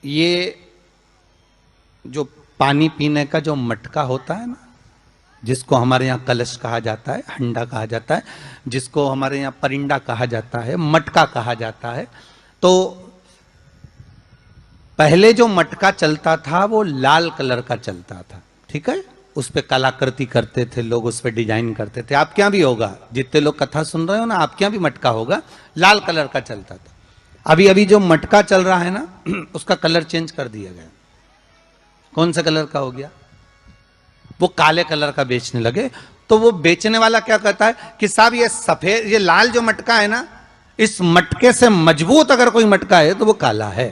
ये जो पानी पीने का जो मटका होता है ना, जिसको हमारे यहाँ कलश कहा जाता है, हंडा कहा जाता है, जिसको हमारे यहाँ परिंडा कहा जाता है, मटका कहा जाता है, तो पहले जो मटका चलता था वो लाल कलर का चलता था। ठीक है, उस पर कलाकृति करते थे लोग, उस पर डिजाइन करते थे। आपके यहाँ भी होगा, जितने लोग कथा सुन रहे हो ना, आपके यहाँ भी मटका होगा, लाल कलर का चलता था। अभी अभी जो मटका चल रहा है ना, उसका कलर चेंज कर दिया गया। कौन सा कलर का हो गया? वो काले कलर का बेचने लगे। तो वो बेचने वाला क्या कहता है कि साहब ये सफेद, ये लाल जो मटका है ना, इस मटके से मजबूत अगर कोई मटका है तो वो काला है।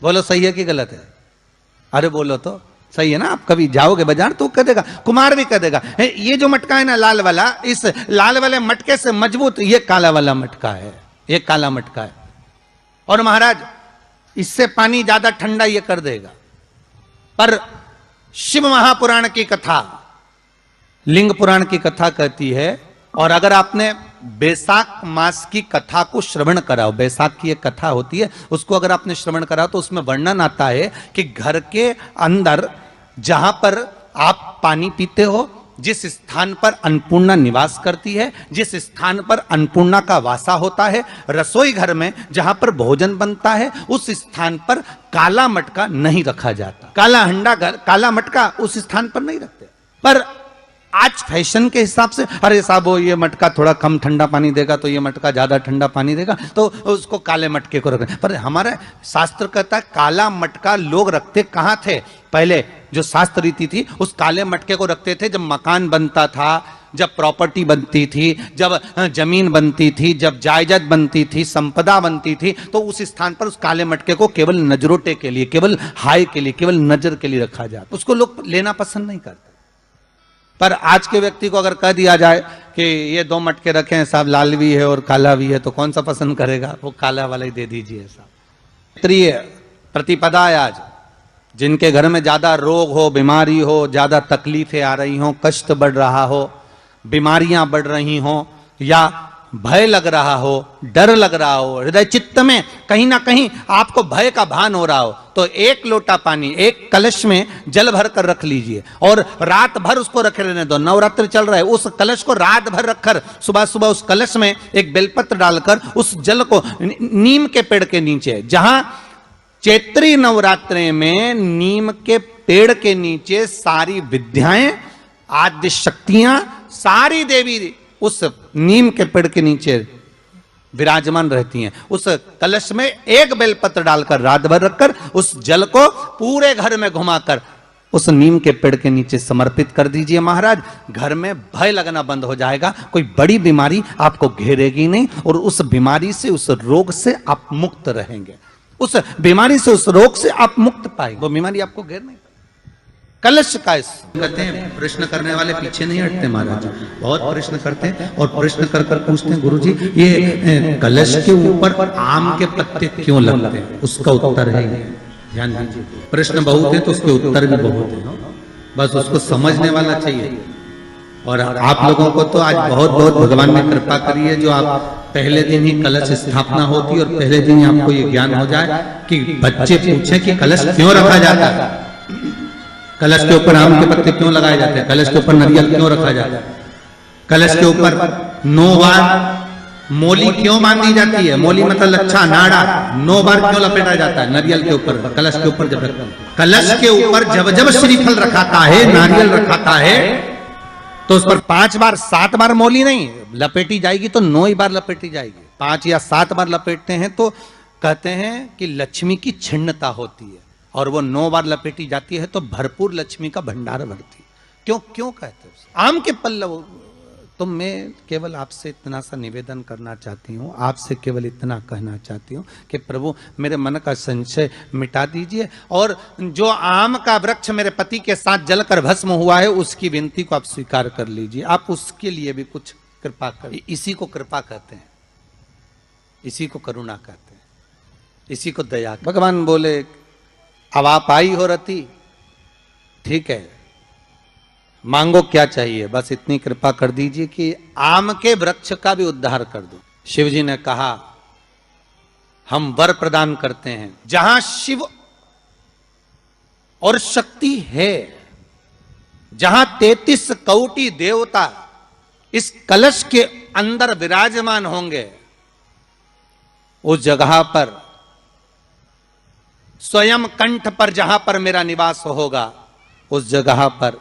बोलो सही है कि गलत है? अरे बोलो तो सही है ना। आप कभी जाओगे बाजार तो कह देगा, कुमार भी कह देगा, ये जो मटका है ना लाल वाला, इस लाल वाले मटके से मजबूत ये काला वाला मटका है, ये काला मटका है। और महाराज इससे पानी ज्यादा ठंडा ये कर देगा। पर शिव महापुराण की कथा, लिंग पुराण की कथा कहती है, और अगर आपने बैसाख मास की कथा को श्रवण कराओ, बैसाख की एक कथा होती है, उसको अगर आपने श्रवण कराओ तो उसमें वर्णन आता है कि घर के अंदर जहां पर आप पानी पीते हो, जिस स्थान पर अन्नपूर्णा निवास करती है, जिस स्थान पर अन्नपूर्णा का वासा होता है, रसोई घर में जहां पर भोजन बनता है, उस स्थान पर काला मटका नहीं रखा जाता। काला हंडा, काला मटका उस स्थान पर नहीं रखते। पर आज फैशन के हिसाब से, अरे साहब वो ये मटका थोड़ा कम ठंडा पानी देगा तो ये मटका ज्यादा ठंडा पानी देगा, तो उसको काले मटके को रखते। पर हमारा शास्त्र कहता है काला मटका लोग रखते कहां थे? पहले जो शास्त्र रीति थी, उस काले मटके को रखते थे जब मकान बनता था, जब प्रॉपर्टी बनती थी, जब जमीन बनती थी, जब जायदाद बनती थी, संपदा बनती थी, तो उस स्थान पर उस काले मटके को केवल नजरोटे के लिए, केवल हाय के लिए, केवल नजर के लिए रखा जाता। उसको लोग लेना पसंद नहीं करते। पर आज के व्यक्ति को अगर कह दिया जाए कि ये दो मटके रखे हैं साहब, लाल भी है और काला भी है, तो कौन सा पसंद करेगा? वो काला वाला ही दे दीजिए साहब। क्षेत्रीय प्रतिपदा है आज, जिनके घर में ज्यादा रोग हो, बीमारी हो, ज्यादा तकलीफें आ रही हो, कष्ट बढ़ रहा हो, बीमारियां बढ़ रही हो, या भय लग रहा हो, डर लग रहा हो, हृदय चित्त में कहीं ना कहीं आपको भय का भान हो रहा हो, तो एक लोटा पानी, एक कलश में जल भर कर रख लीजिए और रात भर उसको रखे रहने दो। नवरात्र चल रहा है, उस कलश को रात भर रखकर सुबह सुबह उस कलश में एक बेलपत्र डालकर उस जल को नीम के पेड़ के नीचे, जहां चैत्री नवरात्रे में नीम के पेड़ के नीचे सारी विद्याएं, आद्य शक्तियां, सारी देवी उस नीम के पेड़ के नीचे विराजमान रहती हैं। उस कलश में एक बेलपत्र डालकर रात भर रखकर उस जल को पूरे घर में घुमाकर उस नीम के पेड़ के नीचे समर्पित कर दीजिए महाराज। घर में भय लगना बंद हो जाएगा, कोई बड़ी बीमारी आपको घेरेगी नहीं, और उस बीमारी से, उस रोग से आप मुक्त रहेंगे। उस बीमारी से, उस रोग से आप मुक्त पाएंगे, वो बीमारी आपको घेर नहीं। कलश का कहते हैं, प्रश्न करने वाले पीछे नहीं हटते महाराज, बहुत प्रश्न करते हैं और प्रश्न कर कर पूछते हैं, गुरुजी ये कलश के ऊपर आम के पत्ते क्यों लगते हैं? उसका उत्तर है, ध्यान दीजिए, प्रश्न बहुत है तो उसके उत्तर भी बहुत है, बस उसको समझने वाला चाहिए। और आप लोगों को तो आज बहुत बहुत भगवान ने कृपा करी है, जो आप पहले दिन ही कलश स्थापना होती है और पहले दिन ही आपको ये ज्ञान हो जाए कि बच्चे पूछे कि कलश क्यों रखा जाता है, कलश के ऊपर आम के पत्ते क्यों लगाए जाते हैं, कलश के ऊपर नारियल क्यों रखा जाता है, कलश के ऊपर 9 बार मोली क्यों बांधी जाती है, मोली मतलब लच्छा नाड़ा 9 बार क्यों लपेटा जाता है नारियल के ऊपर, कलश के ऊपर जब रखता है। कलश के ऊपर जब जब श्रीफल रखाता है, नारियल रखाता है, तो उस पर 5 बार 7 बार मोली नहीं लपेटी जाएगी, तो 9 ही बार लपेटी जाएगी। 5 या 7 बार लपेटते हैं तो कहते हैं कि लक्ष्मी की छिन्नता होती है, और वो 9 बार लपेटी जाती है तो भरपूर लक्ष्मी का भंडार भरती। क्यों क्यों कहते हो? आम के पल्लव। तो मैं केवल आपसे इतना सा निवेदन करना चाहती हूँ, आपसे केवल इतना कहना चाहती हूँ कि प्रभु मेरे मन का संशय मिटा दीजिए, और जो आम का वृक्ष मेरे पति के साथ जलकर भस्म हुआ है उसकी विनती को आप स्वीकार कर लीजिए। आप उसके लिए भी कुछ कृपा कर, इसी को कृपा कहते हैं, इसी को करुणा कहते हैं, इसी को दया। भगवान बोले अब आप आई हो रति, ठीक है, मांगो क्या चाहिए, बस इतनी कृपा कर दीजिए कि आम के वृक्ष का भी उद्धार कर दो। शिव जी ने कहा हम वर प्रदान करते हैं। जहां शिव और शक्ति है, जहां 33 कोटि देवता इस कलश के अंदर विराजमान होंगे, उस जगह पर स्वयं कंठ पर जहां पर मेरा निवास होगा, उस जगह पर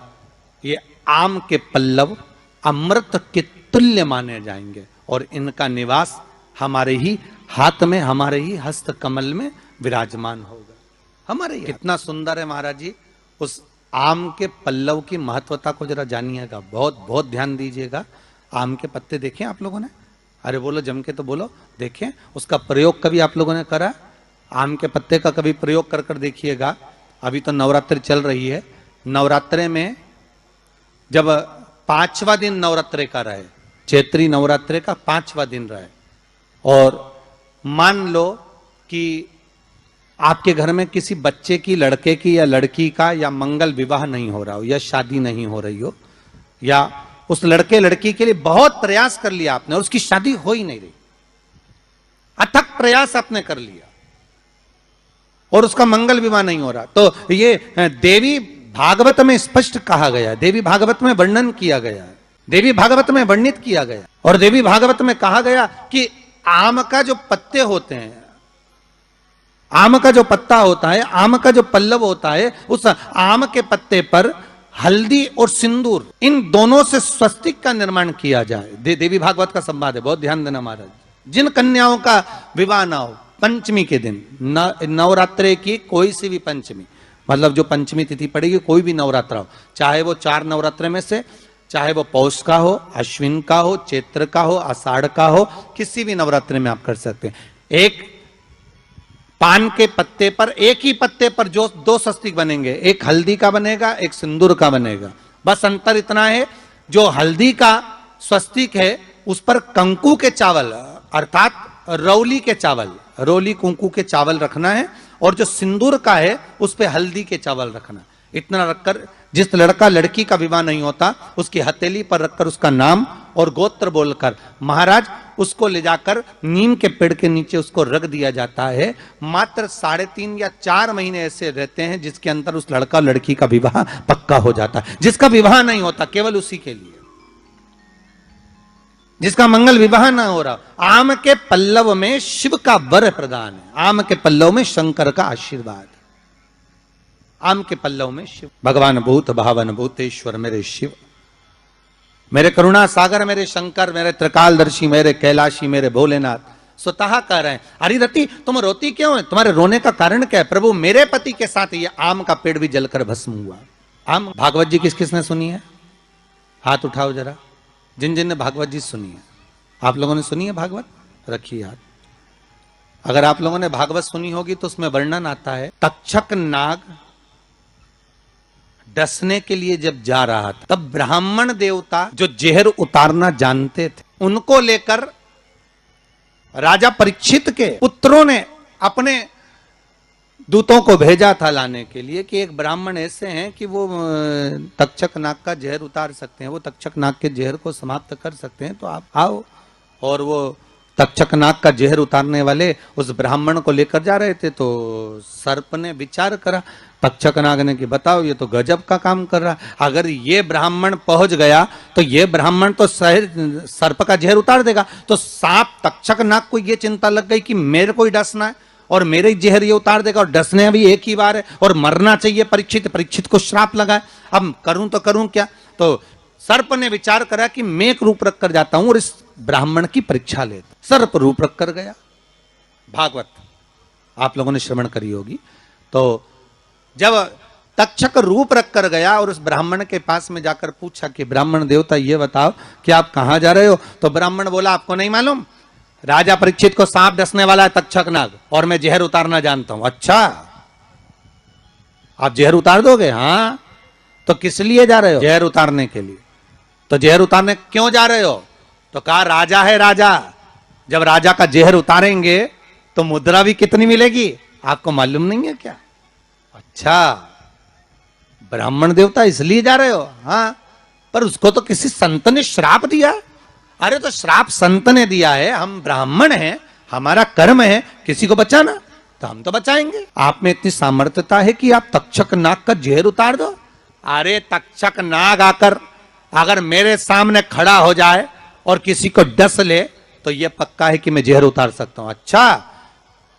ये आम के पल्लव अमृत के तुल्य माने जाएंगे और इनका निवास हमारे ही हाथ में, हमारे ही हस्त कमल में विराजमान होगा। हमारे ही कितना सुंदर है महाराज जी। उस आम के पल्लव की महत्वता को जरा जानिएगा, बहुत बहुत ध्यान दीजिएगा। आम के पत्ते देखे आप लोगों ने? अरे बोलो जम के तो बोलो, देखें। उसका प्रयोग कभी आप लोगों ने करा? आम के पत्ते का कभी प्रयोग कर कर देखिएगा। अभी तो नवरात्रि चल रही है, नवरात्रे में जब 5वां दिन नवरात्रे का रहे, चैत्री नवरात्रे का 5वां दिन रहे, और मान लो कि आपके घर में किसी बच्चे की, लड़के की या लड़की का या मंगल विवाह नहीं हो रहा हो, या शादी नहीं हो रही हो, या उस लड़के लड़की के लिए बहुत प्रयास कर लिया आपने और उसकी शादी हो ही नहीं रही, अथक प्रयास आपने कर लिया और उसका मंगल विवाह नहीं हो रहा, तो ये देवी भागवत में स्पष्ट कहा गया, देवी भागवत में वर्णन किया गया है, देवी भागवत में वर्णित किया गया, और देवी भागवत में कहा गया कि आम का जो पत्ते होते हैं, आम का जो पत्ता होता है, आम का जो पल्लव होता है, उस आम के पत्ते पर हल्दी और सिंदूर, इन दोनों से स्वस्तिक का निर्माण किया जाए। देवी भागवत का संवाद है, बहुत ध्यान देना महाराज। जिन कन्याओं का विवाह ना हो पंचमी के दिन, नवरात्रे की कोई सी भी पंचमी, मतलब जो पंचमी तिथि पड़ेगी, कोई भी नवरात्र हो, चाहे वो 4 नवरात्रे में से, चाहे वो पौष का हो, अश्विन का हो, चैत्र का हो, आषाढ़ का हो, किसी भी नवरात्रि में आप कर सकते हैं। एक पान के पत्ते पर, एक ही पत्ते पर जो 2 स्वस्तिक बनेंगे, एक हल्दी का बनेगा, एक सिंदूर का बनेगा। बस अंतर इतना है, जो हल्दी का स्वस्तिक है उस पर कंकु के चावल, अर्थात रौली के चावल, रौली कुंकू के चावल रखना है, और जो सिंदूर का है उस पे हल्दी के चावल रखना। इतना रखकर, जिस लड़का लड़की का विवाह नहीं होता उसकी हथेली पर रखकर उसका नाम और गोत्र बोलकर महाराज उसको ले जाकर नीम के पेड़ के नीचे उसको रख दिया जाता है। मात्र 3.5 या 4 महीने ऐसे रहते हैं जिसके अंदर उस लड़का लड़की का विवाह पक्का हो जाता है। जिसका विवाह नहीं होता केवल उसी के लिए, जिसका मंगल विवाह ना हो रहा, आम के पल्लव में शिव का वर प्रदान है, आम के पल्लव में शंकर का आशीर्वाद, आम के पल्लव में शिव। भगवान भूत भावन भूतेश्वर मेरे शिव, मेरे करुणा सागर मेरे शंकर, मेरे त्रिकालदर्शी, मेरे कैलाशी, मेरे भोलेनाथ स्वतः कह रहे हैं, अरे रति तुम रोती क्यों है, तुम्हारे रोने का कारण क्या है? प्रभु मेरे पति के साथ ये आम का पेड़ भी जलकर भस्म हुआ। आम भागवत जी किस किसने सुनी है? हाथ उठाओ जरा, जिन जिन ने भागवत जी सुनी है। आप लोगों ने सुनी है भागवत? रखिए हाथ। अगर आप लोगों ने भागवत सुनी होगी तो उसमें वर्णन आता है, तक्षक नाग डसने के लिए जब जा रहा था, तब ब्राह्मण देवता जो जहर उतारना जानते थे, उनको लेकर राजा परीक्षित के पुत्रों ने अपने दूतों को भेजा था लाने के लिए कि एक ब्राह्मण ऐसे हैं कि वो तक्षक नाग का जहर उतार सकते हैं, वो तक्षक नाग के जहर को समाप्त कर सकते हैं, तो आप आओ। और वो तक्षक नाग का जहर उतारने वाले उस ब्राह्मण को लेकर जा रहे थे, तो सर्प ने विचार करा, तक्षक नाग ने कि बताओ ये तो गजब का काम कर रहा, अगर ये ब्राह्मण पहुंच गया तो ये ब्राह्मण तो सर्प का जहर उतार देगा। तो सांप तक्षक नाग को ये चिंता लग गई कि मेरे को ही डसना है और मेरे जहर ये उतार देगा, और डसने भी एक ही बार है और मरना चाहिए परीक्षित को श्राप लगा, अब करूं तो करूं क्या? तो सर्प ने विचार करा कि मैं एक रूप रख कर जाता हूं और इस ब्राह्मण की परीक्षा लेता। सर्प रूप रख कर गया। भागवत आप लोगों ने श्रवण करी होगी। तो जब तक्षक रूप रख कर गया और उस ब्राह्मण के पास में जाकर पूछा कि ब्राह्मण देवता ये बताओ कि आप कहां जा रहे हो? तो ब्राह्मण बोला आपको नहीं मालूम, राजा परीक्षित को सांप डसने वाला है तक्षक नाग, और मैं जहर उतारना जानता हूं। अच्छा, आप जहर उतार दोगे? हाँ। तो किस लिए जा रहे हो? जहर उतारने के लिए। तो जहर उतारने क्यों जा रहे हो? तो कहा राजा है राजा, जब राजा का जहर उतारेंगे तो मुद्रा भी कितनी मिलेगी, आपको मालूम नहीं है क्या? अच्छा, ब्राह्मण देवता इसलिए जा रहे हो? हाँ। पर उसको तो किसी संत ने श्राप दिया। अरे तो श्राप संत ने दिया है, हम ब्राह्मण हैं, हमारा कर्म है किसी को बचाना, तो हम तो बचाएंगे। आप में इतनी सामर्थ्यता है कि आप तक्षक नाग का जहर उतार दो। अरे तक्षक नाग आकर अगर मेरे सामने खड़ा हो जाए और किसी को डस ले तो यह पक्का है कि मैं जहर उतार सकता हूं। अच्छा,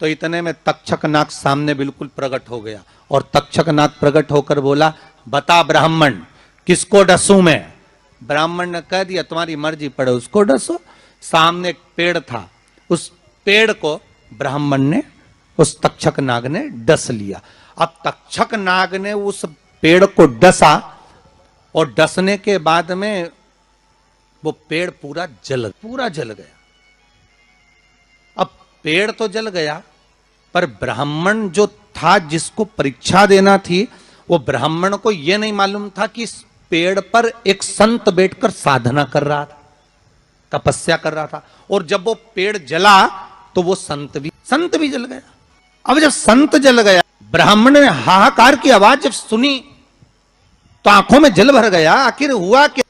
तो इतने में तक्षक नाग सामने बिल्कुल प्रकट हो गया और तक्षक नाग प्रकट होकर बोला, बता ब्राह्मण किसको डसूं मैं? ब्राह्मण ने कह दिया तुम्हारी मर्जी पड़े उसको डसो। सामने एक पेड़ था, उस पेड़ को ब्राह्मण ने, उस तक्षक नाग ने डस लिया। अब तक्षक नाग ने उस पेड़ को डसा और डसने के बाद में वो पेड़ पूरा जल गया। अब पेड़ तो जल गया, पर ब्राह्मण जो था जिसको परीक्षा देना थी, वो ब्राह्मण को यह नहीं मालूम था कि इस पेड़ पर एक संत बैठकर साधना कर रहा था, तपस्या कर रहा था। और जब वो पेड़ जला तो वो संत भी जल गया। अब जब संत जल गया, ब्राह्मण ने हाहाकार की आवाज जब सुनी तो आंखों में जल भर गया। आखिर हुआ क्या?